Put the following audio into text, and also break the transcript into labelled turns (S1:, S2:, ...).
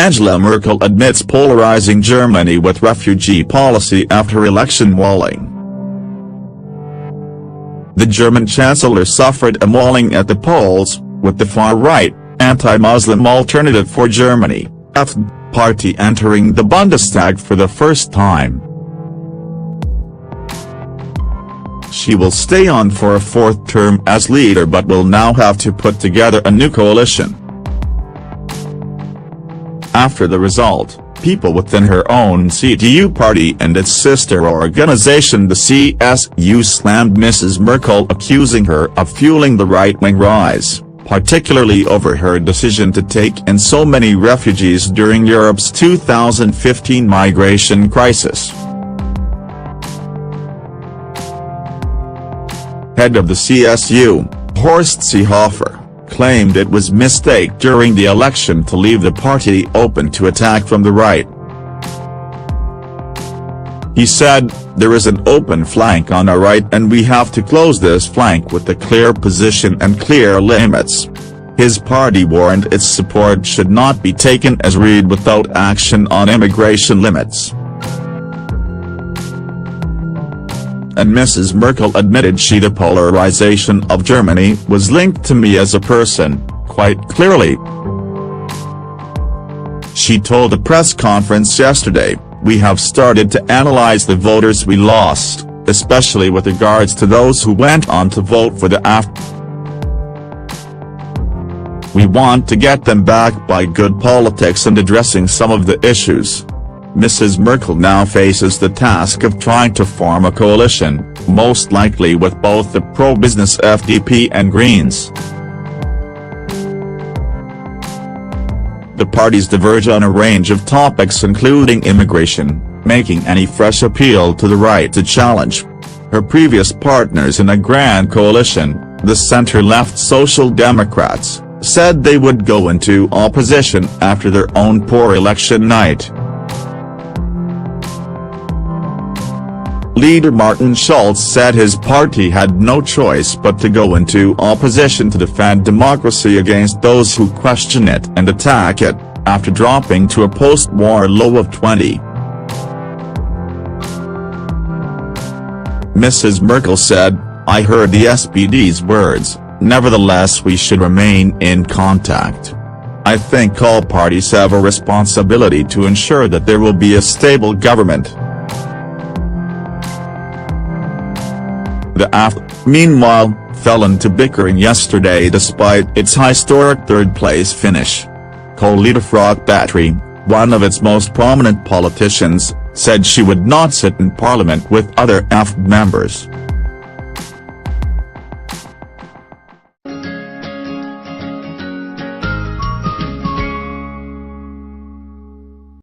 S1: Angela Merkel admits polarizing Germany with refugee policy after election mauling. The German Chancellor suffered a mauling at the polls, with the far-right, anti-Muslim Alternative for Germany (AfD) party entering the Bundestag for the first time. She will stay on for a fourth term as leader but will now have to put together a new coalition. After the result, people within her own CDU party and its sister organization the CSU slammed Mrs. Merkel, accusing her of fueling the right-wing rise, particularly over her decision to take in so many refugees during Europe's 2015 migration crisis. Head of the CSU, Horst Seehofer, claimed it was mistake during the election to leave the party open to attack from the right. He said, "There is an open flank on our right and we have to close this flank with a clear position and clear limits." His party warned its support should not be taken as read without action on immigration limits. And Mrs. Merkel admitted the polarization of Germany was linked to me as a person, quite clearly. She told a press conference yesterday, "We have started to analyze the voters we lost, especially with regards to those who went on to vote for the AfD. We want to get them back by good politics and addressing some of the issues." Mrs. Merkel now faces the task of trying to form a coalition, most likely with both the pro-business FDP and Greens. The parties diverge on a range of topics including immigration, making any fresh appeal to the right to challenge her previous partners in a grand coalition. The center-left Social Democrats said they would go into opposition after their own poor election night. Leader Martin Schulz said his party had no choice but to go into opposition to defend democracy against those who question it and attack it, after dropping to a post-war low of 20. Mrs. Merkel said, "I heard the SPD's words, nevertheless we should remain in contact. I think all parties have a responsibility to ensure that there will be a stable government." The AfD, meanwhile, fell into bickering yesterday despite its historic third-place finish. Co-leader Frank Battery, one of its most prominent politicians, said she would not sit in parliament with other AfD members.